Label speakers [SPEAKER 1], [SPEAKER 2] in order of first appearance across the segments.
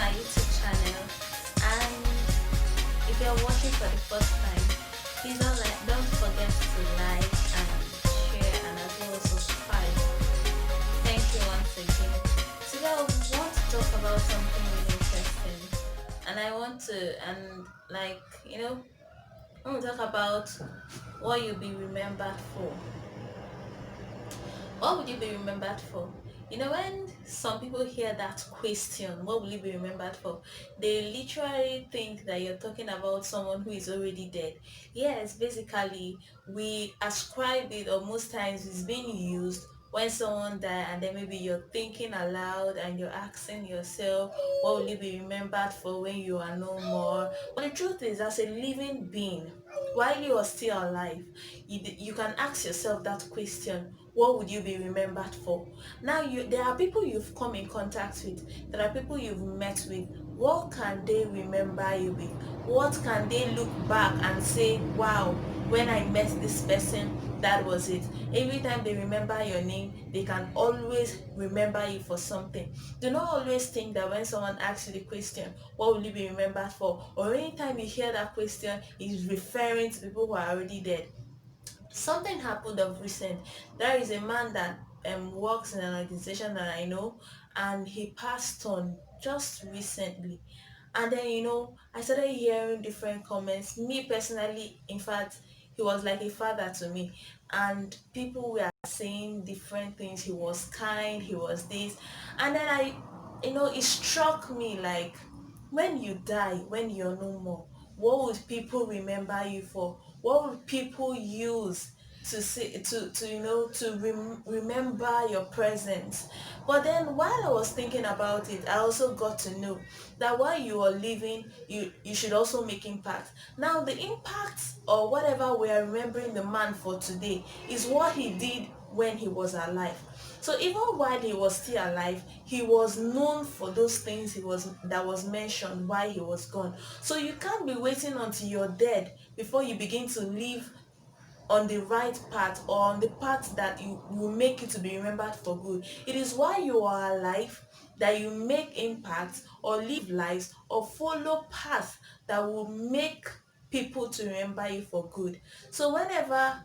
[SPEAKER 1] my YouTube channel. And if you're watching for the first time, please don't forget to like and share and as well as subscribe. Thank you once again. Today I want to talk about something really interesting, and I want to and like I want to talk about what you'll be remembered for. What would you be remembered for? When some people hear that question, what will you be remembered for? They literally think that you're talking about someone who is already dead. Yes, basically, we ascribe it, or most times it's being used when someone died, and then maybe you're thinking aloud and you're asking yourself, what will you be remembered for when you are no more? But the truth is, as a living being, while you are still alive, you can ask yourself that question, what would you be remembered for? Now, there are people you've come in contact with, there are people you've met with. What can they remember you with? What can they look back and say, wow, when I met this person, that was it? Every time they remember your name, they can always remember you for something. Do not always think that when someone asks you the question, what will you be remembered for, or anytime you hear that question, is referring to people who are already dead. Something happened of recent. There is a man that works in an organization that I know, and he passed on just recently. And then I started hearing different comments. Me personally, in fact, he was like a father to me, and people were saying different things. He was kind, he was this. And then it struck me like, when you die, when you're no more, what would people remember you for? What would people use to say to remember your presence? But then while I was thinking about it, I also got to know that while you are living, you should also make impact. Now, the impact, or whatever we are remembering the man for today, is what he did when he was alive. So even while he was still alive, he was known for those things that was mentioned while he was gone. So you can't be waiting until you're dead before you begin to live on the right path, or on the path that you will make you to be remembered for good. It is while you are alive that you make impact, or live lives, or follow paths that will make people to remember you for good. So whenever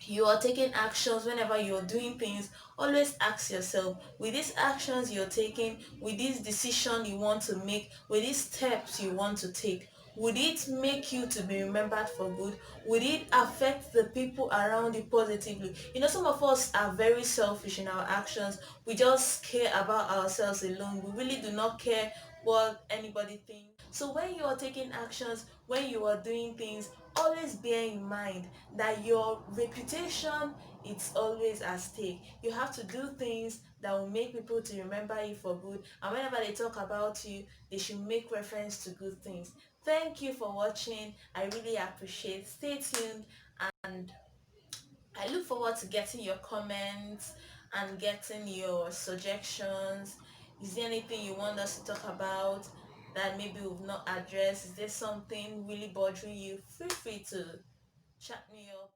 [SPEAKER 1] you are taking actions, whenever you're doing things, always ask yourself, with these actions you're taking, with this decision you want to make, with these steps you want to take, would it make you to be remembered for good? Would it affect the people around you positively? Some of us are very selfish in our actions. We just care about ourselves alone. We really do not care what anybody thinks. So when you are taking actions, when you are doing things, always bear in mind that your reputation is always at stake. You have to do things that will make people to remember you for good, and whenever they talk about you, they should make reference to good things. Thank you for watching. I really appreciate. Stay tuned, and I look forward to getting your comments and getting your suggestions. Is there anything you want us to talk about that maybe we've not addressed? Is there something really bothering you? Feel free to chat me up.